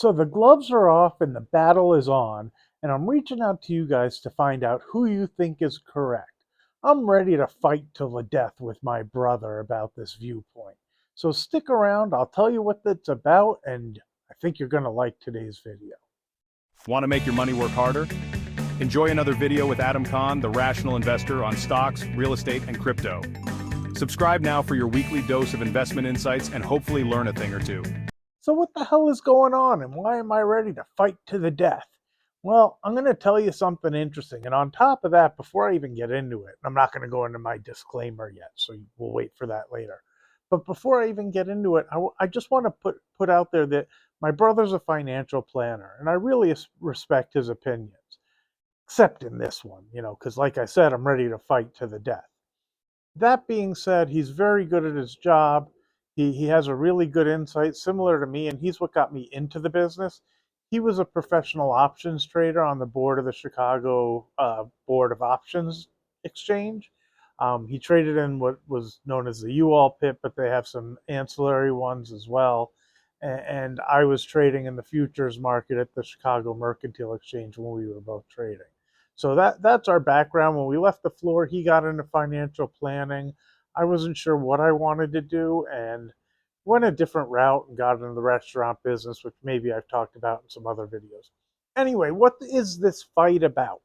So the gloves are off and the battle is on, and I'm reaching out to you guys to find out who you think is correct. I'm ready to fight till the death with my brother about this viewpoint. So stick around, I'll tell you what it's about, and I think you're going to like today's video. Want to make your money work harder? Enjoy another video with Adam Kahn, the rational investor on stocks, real estate, and crypto. Subscribe now for your weekly dose of investment insights and hopefully learn a thing or two. So what the hell is going on, and why am I ready to fight to the death? Well, I'm going to tell you something interesting. And on top of that, before I even get into it, I'm not going to go into my disclaimer yet, so we'll wait for that later. But before I even get into it, I just want to put out there that my brother's a financial planner, and I really respect his opinions, except in this one, because like I said, I'm ready to fight to the death. That being said, he's very good at his job. He has a really good insight, similar to me, and he's what got me into the business. He was a professional options trader on the board of the Chicago Board of Options Exchange. He traded in what was known as the U-All pit, but they have some ancillary ones as well. And I was trading in the futures market at the Chicago Mercantile Exchange when we were both trading. So that's our background. When we left the floor, he got into financial planning. I wasn't sure what I wanted to do and went a different route and got into the restaurant business, which maybe I've talked about in some other videos. Anyway, what is this fight about?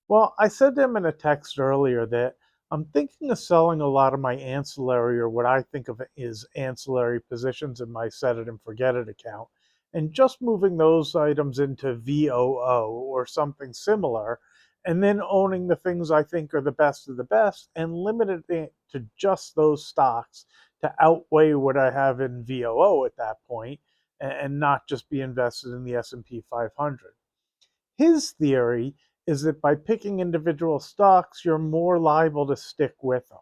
Well, I said to him in a text earlier that I'm thinking of selling a lot of my ancillary, or what I think of is ancillary positions, in my set it and forget it account, and just moving those items into VOO or something similar, and then owning the things I think are the best of the best and limiting it to just those stocks to outweigh what I have in VOO at that point, and not just be invested in the S&P 500. His theory is that by picking individual stocks, you're more liable to stick with them.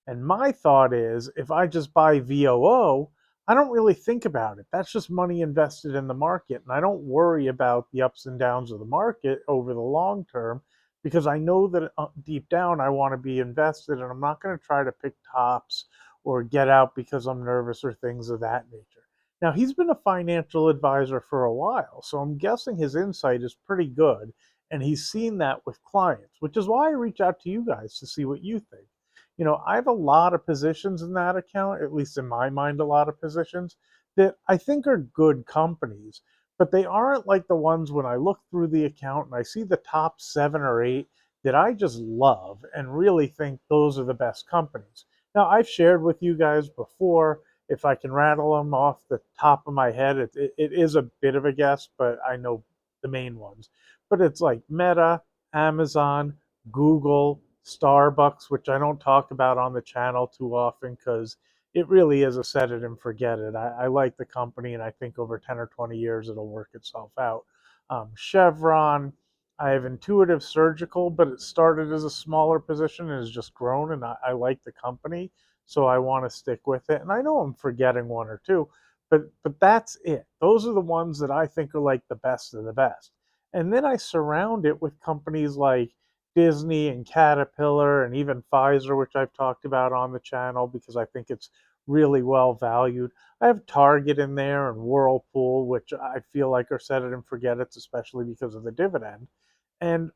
And my thought is, if I just buy VOO, I don't really think about it. That's just money invested in the market. And I don't worry about the ups and downs of the market over the long term, because I know that deep down I want to be invested, and I'm not going to try to pick tops or get out because I'm nervous or things of that nature. Now, he's been a financial advisor for a while, so I'm guessing his insight is pretty good, and he's seen that with clients, which is why I reach out to you guys to see what you think. I have a lot of positions in that account, at least in my mind, a lot of positions that I think are good companies, but they aren't like the ones when I look through the account and I see the top 7 or 8 that I just love and really think those are the best companies. Now, I've shared with you guys before. If I can rattle them off the top of my head, it is a bit of a guess, but I know the main ones. But it's like Meta, Amazon, Google, Starbucks, which I don't talk about on the channel too often because it really is a set it and forget it. I like the company, and I think over 10 or 20 years it'll work itself out. Chevron, I have Intuitive Surgical, but it started as a smaller position and has just grown, and I like the company, so I want to stick with it. And I know I'm forgetting one or two, but that's it. Those are the ones that I think are like the best of the best. And then I surround it with companies like Disney and Caterpillar and even Pfizer, which I've talked about on the channel because I think it's really well valued. I have Target in there and Whirlpool, which I feel like are set it and forget it, especially because of the dividend. And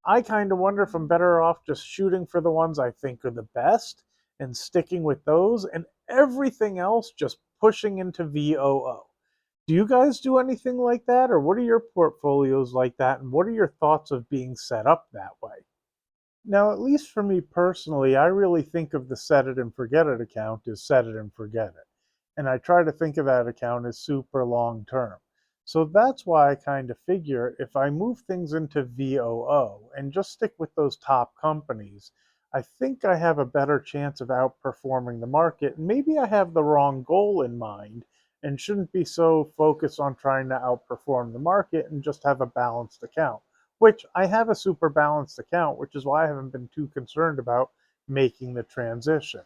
I kind of wonder if I'm better off just shooting for the ones I think are the best and sticking with those, and everything else just pushing into VOO. Do you guys do anything like that, or what are your portfolios like that, and what are your thoughts of being set up that way? Now, at least for me personally, I really think of the set it and forget it account as set it and forget it. And I try to think of that account as super long term. So that's why I kind of figure if I move things into VOO and just stick with those top companies, I think I have a better chance of outperforming the market. And maybe I have the wrong goal in mind and shouldn't be so focused on trying to outperform the market and just have a balanced account, which I have a super balanced account, which is why I haven't been too concerned about making the transition.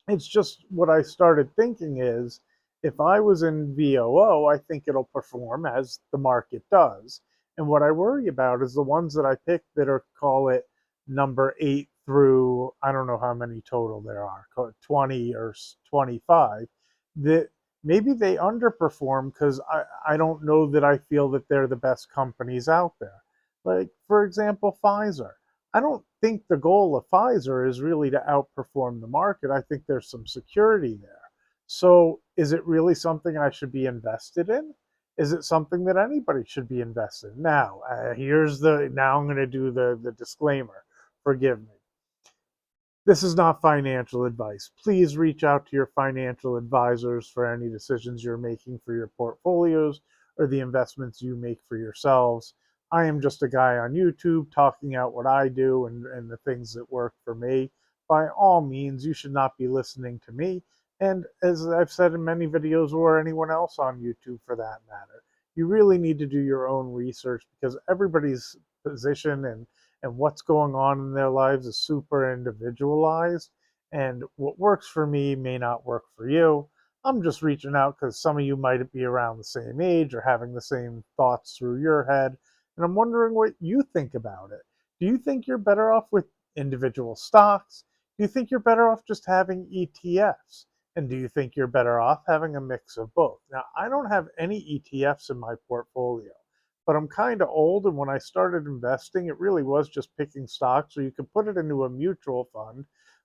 It's just what I started thinking is if I was in VOO, I think it'll perform as the market does. And what I worry about is the ones that I pick that are, call it number 8 through, I don't know how many total there are, 20 or 25, that Maybe they underperform because I don't know that I feel that they're the best companies out there. Like, for example, Pfizer. I don't think the goal of Pfizer is really to outperform the market. I think there's some security there. So, is it really something I should be invested in? Is it something that anybody should be invested in? Now, now I'm going to do the disclaimer. Forgive me. This is not financial advice. Please reach out to your financial advisors for any decisions you're making for your portfolios or the investments you make for yourselves. I am just a guy on YouTube talking out what I do and the things that work for me. By all means, you should not be listening to me. And as I've said in many videos, or anyone else on YouTube for that matter, you really need to do your own research because everybody's position and what's going on in their lives is super individualized. And what works for me may not work for you. I'm just reaching out because some of you might be around the same age or having the same thoughts through your head. And I'm wondering what you think about it. Do you think you're better off with individual stocks? Do you think you're better off just having ETFs? And do you think you're better off having a mix of both? Now, I don't have any ETFs in my portfolio, but I'm kind of old. And when I started investing, it really was just picking stocks, or you could put it into a mutual fund.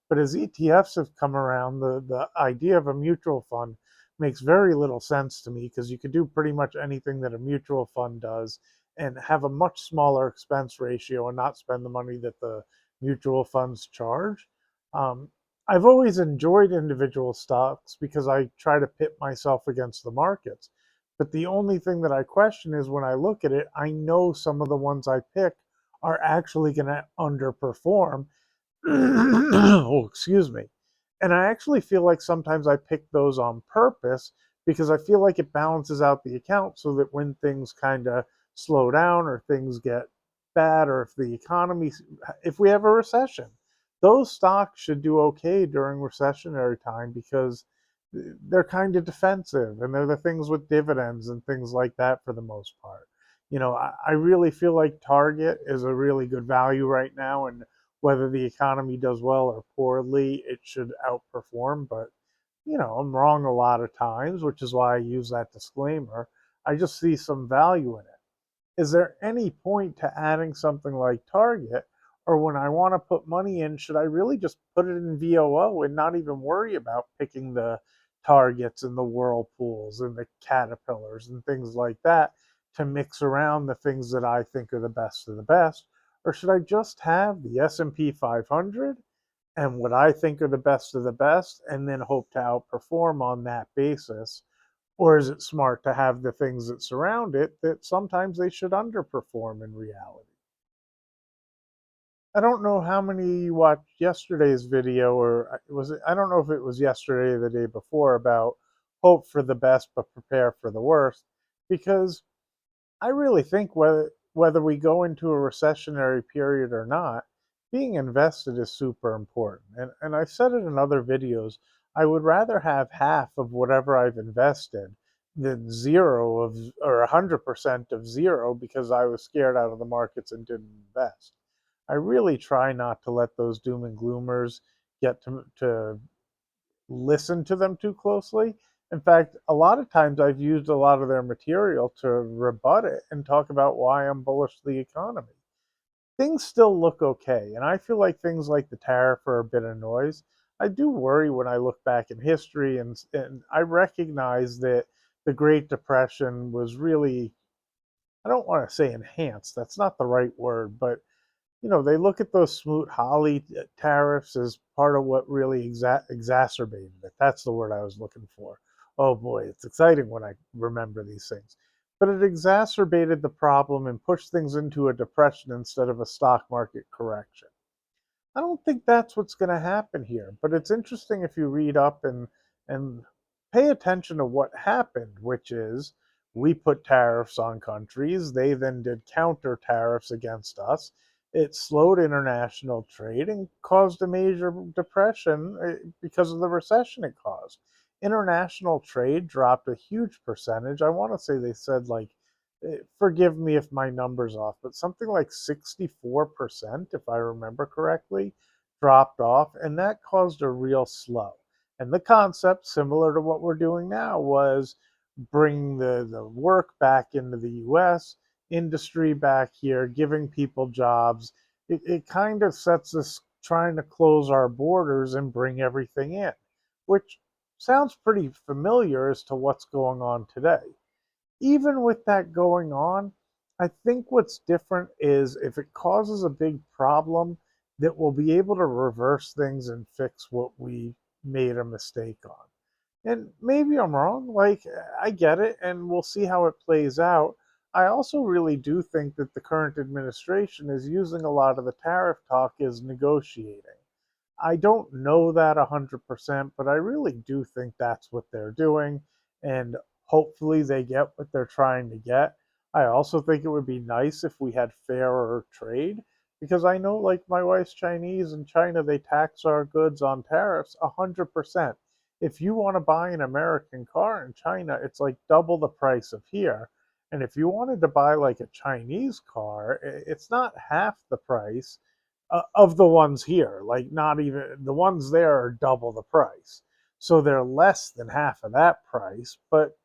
But as ETFs have come around, the idea of a mutual fund makes very little sense to me because you could do pretty much anything that a mutual fund does and have a much smaller expense ratio and not spend the money that the mutual funds charge. Um, I've always enjoyed individual stocks because I try to pit myself against the markets. But the only thing that I question is when I look at it, I know some of the ones I pick are actually going to underperform. Oh, excuse me. And I actually feel like sometimes I pick those on purpose because I feel like it balances out the account so that when things kind of slow down or things get bad or if the economy, if we have a recession, those stocks should do okay during recessionary time because they're kind of defensive and they're the things with dividends and things like that for the most part. I really feel like Target is a really good value right now, and whether the economy does well or poorly, it should outperform. But, I'm wrong a lot of times, which is why I use that disclaimer. I just see some value in it. Is there any point to adding something like Target? Or when I want to put money in, should I really just put it in VOO and not even worry about picking the Targets and the Whirlpools and the Caterpillars and things like that to mix around the things that I think are the best of the best? Or should I just have the S&P 500 and what I think are the best of the best and then hope to outperform on that basis? Or is it smart to have the things that surround it that sometimes they should underperform in reality? I don't know how many you watched yesterday's video, or was it, I don't know if it was yesterday or the day before, about hope for the best but prepare for the worst, because I really think whether we go into a recessionary period or not, being invested is super important. And I've said it in other videos, I would rather have half of whatever I've invested than zero of or 100% of zero because I was scared out of the markets and didn't invest. I really try not to let those doom and gloomers get to listen to them too closely. In fact, a lot of times I've used a lot of their material to rebut it and talk about why I'm bullish the economy. Things still look okay, and I feel like things like the tariff are a bit of noise. I do worry when I look back in history, and I recognize that the Great Depression was really, I don't want to say enhanced, that's not the right word, but they look at those Smoot-Hawley tariffs as part of what really exacerbated it. That's the word I was looking for. Oh boy, it's exciting when I remember these things. But it exacerbated the problem and pushed things into a depression instead of a stock market correction. I don't think that's what's going to happen here, but it's interesting if you read up and pay attention to what happened, which is we put tariffs on countries, they then did counter tariffs against us. It slowed international trade and caused a major depression because of the recession it caused. International trade dropped a huge percentage. I want to say they said like forgive me if my number's off, but something like 64%, if I remember correctly, dropped off, and that caused a real slow. And the concept, similar to what we're doing now, was bring the work back into the US, industry back here, giving people jobs. It kind of sets us trying to close our borders and bring everything in, which sounds pretty familiar as to what's going on today. Even with that going on, I think what's different is if it causes a big problem, that we'll be able to reverse things and fix what we made a mistake on. And maybe I'm wrong. Like, I get it, and we'll see how it plays out. I also really do think that the current administration is using a lot of the tariff talk as negotiating. I don't know that 100%, but I really do think that's what they're doing. And hopefully they get what they're trying to get. I also think it would be nice if we had fairer trade because I know, like, my wife's Chinese in China, they tax our goods on tariffs 100%. If you want to buy an American car in China, it's like double the price of here. And if you wanted to buy like a Chinese car, it's not half the price of the ones here. Like, not even the ones there are double the price. So they're less than half of that price, but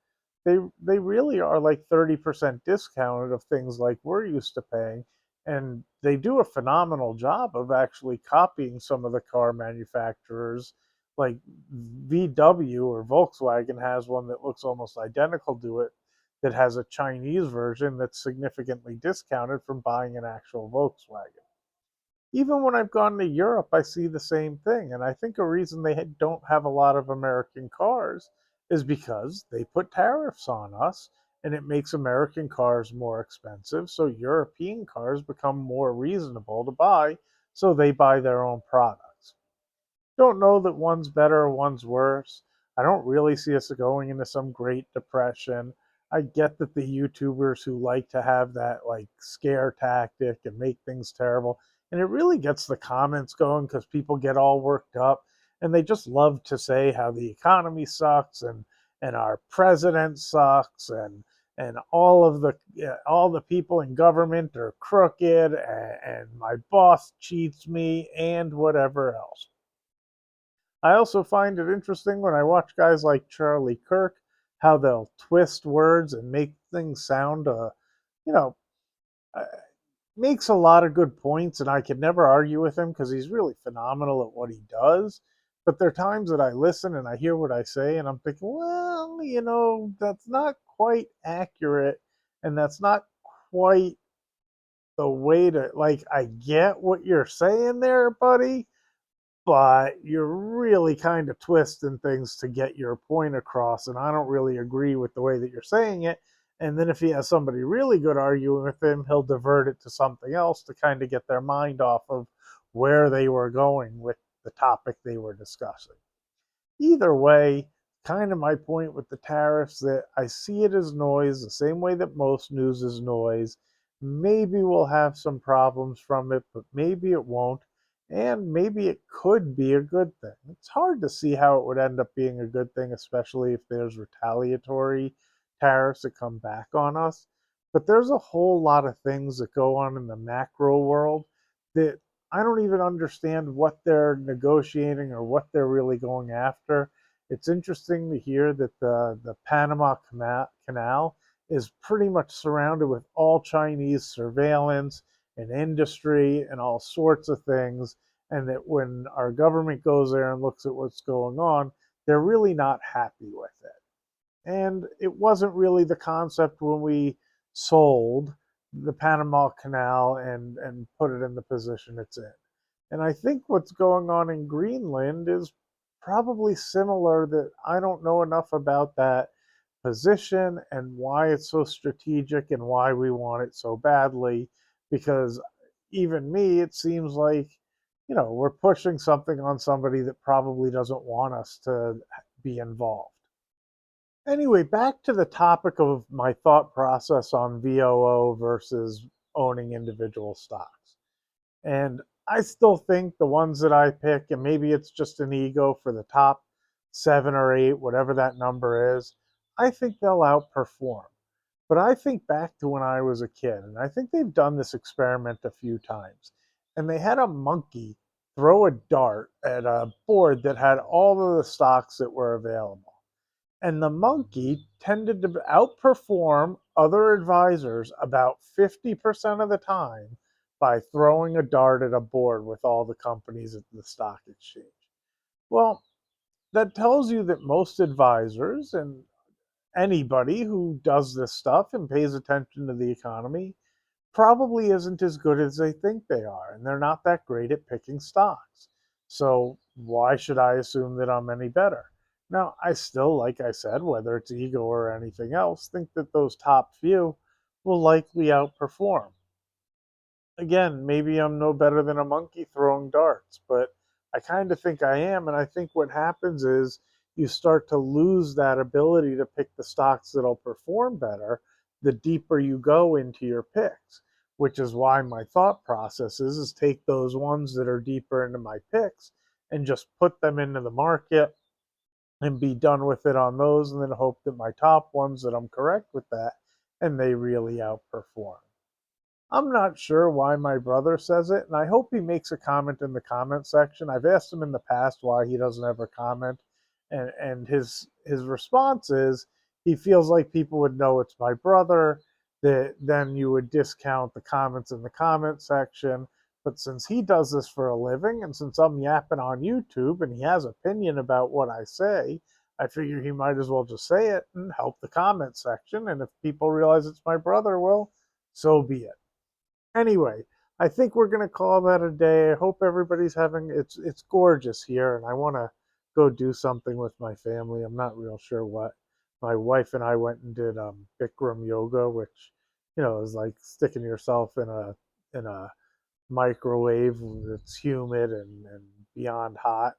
they really are like 30% discounted of things like we're used to paying. And they do a phenomenal job of actually copying some of the car manufacturers. Like VW or Volkswagen has one that looks almost identical to it, that has a Chinese version that's significantly discounted from buying an actual Volkswagen. Even when I've gone to Europe, I see the same thing. And I think a reason they don't have a lot of American cars is because they put tariffs on us and it makes American cars more expensive. So European cars become more reasonable to buy. So they buy their own products. Don't know that one's better or one's worse. I don't really see us going into some great depression. I get that the YouTubers who like to have that like scare tactic and make things terrible, and it really gets the comments going because people get all worked up and they just love to say how the economy sucks and our president sucks and all the people in government are crooked and my boss cheats me and whatever else. I also find it interesting when I watch guys like Charlie Kirk, how they'll twist words and make things sound, you know, uh, makes a lot of good points, and I could never argue with him because he's really phenomenal at what he does. But there are times that I listen and I hear what I say, and I'm thinking, well, that's not quite accurate, and that's not quite the way to, like, I get what you're saying there, buddy, but you're really kind of twisting things to get your point across. And I don't really agree with the way that you're saying it. And then if he has somebody really good arguing with him, he'll divert it to something else to kind of get their mind off of where they were going with the topic they were discussing. Either way, kind of my point with the tariffs that I see it as noise, the same way that most news is noise. Maybe we'll have some problems from it, but maybe it won't. And maybe it could be a good thing. It's hard to see how it would end up being a good thing, especially if there's retaliatory tariffs that come back on us. But there's a whole lot of things that go on in the macro world that I don't even understand what they're negotiating or what they're really going after. It's interesting to hear that the Panama Canal is pretty much surrounded with all Chinese surveillance and industry and all sorts of things. And that when our government goes there and looks at what's going on, they're really not happy with it. And it wasn't really the concept when we sold the Panama Canal and put it in the position it's in. And I think what's going on in Greenland is probably similar, that I don't know enough about that position and why it's so strategic and why we want it so badly. Because even me, it seems like, we're pushing something on somebody that probably doesn't want us to be involved. Anyway, back to the topic of my thought process on VOO versus owning individual stocks. And I still think the ones that I pick, and maybe it's just an ego for the top 7 or 8, whatever that number is, I think they'll outperform. But I think back to when I was a kid, and I think they've done this experiment a few times. And they had a monkey throw a dart at a board that had all of the stocks that were available. And the monkey tended to outperform other advisors about 50% of the time by throwing a dart at a board with all the companies at the stock exchange. Well, that tells you that most advisors and anybody who does this stuff and pays attention to the economy probably isn't as good as they think they are, and they're not that great at picking stocks. So why should I assume that I'm any better? Now, I still, like I said, whether it's ego or anything else, think that those top few will likely outperform. Again, maybe I'm no better than a monkey throwing darts, but I kind of think I am. And I think what happens is you start to lose that ability to pick the stocks that'll perform better the deeper you go into your picks, which is why my thought process is take those ones that are deeper into my picks and just put them into the market and be done with it on those, and then hope that my top ones that I'm correct with that and they really outperform. I'm not sure why my brother says it, and I hope he makes a comment in the comment section. I've asked him in the past why he doesn't ever comment, and his response is he feels like people would know it's my brother, that then you would discount the comments in the comment section. But since he does this for a living, and since I'm yapping on YouTube and he has opinion about what I say, I figure he might as well just say it and help the comment section. And if people realize it's my brother, well, so be it. Anyway, I think we're gonna call that a day. I hope everybody's having it's gorgeous here, and I want to go do something with my family. I'm not real sure what. My wife and I went and did Bikram yoga, which is like sticking yourself in a microwave that's humid and beyond hot,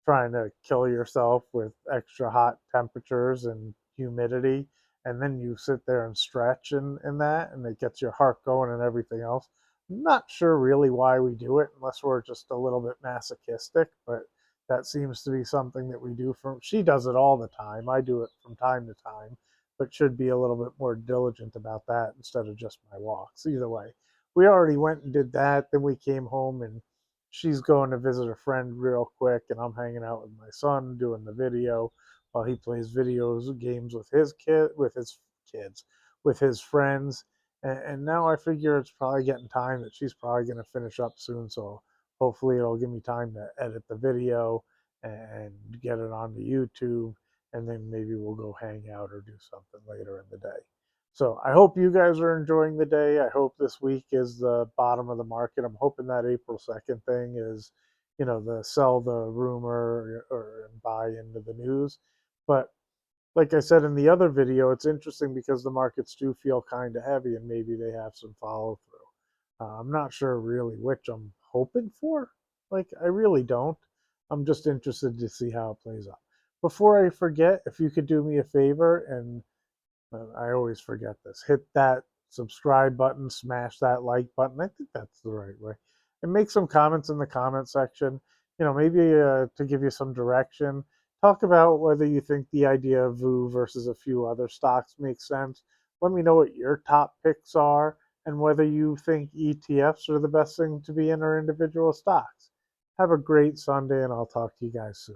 trying to kill yourself with extra hot temperatures and humidity, and then you sit there and stretch in that, and it gets your heart going and everything else. I'm not sure really why we do it unless we're just a little bit masochistic, but that seems to be something that we do. From She does it all the time. I do it from time to time, but should be a little bit more diligent about that instead of just my walks. Either way, we already went and did that. Then we came home, and she's going to visit a friend real quick, and I'm hanging out with my son doing the video while he plays videos games with his kids, with his friends. And now I figure it's probably getting time that she's probably going to finish up soon. So hopefully it'll give me time to edit the video and get it onto YouTube, and then maybe we'll go hang out or do something later in the day. So I hope you guys are enjoying the day. I hope this week is the bottom of the market. I'm hoping that April 2nd thing is, the sell the rumor or buy into the news. But like I said in the other video, it's interesting because the markets do feel kind of heavy and maybe they have some follow through. I'm not sure really which I'm hoping for. Like, I really don't. I'm just interested to see how it plays out. Before I forget, if you could do me a favor and I always forget this. Hit that subscribe button, smash that like button. I think that's the right way. And make some comments in the comment section. Maybe to give you some direction. Talk about whether you think the idea of VU versus a few other stocks makes sense. Let me know what your top picks are and whether you think ETFs are the best thing to be in or individual stocks. Have a great Sunday, and I'll talk to you guys soon.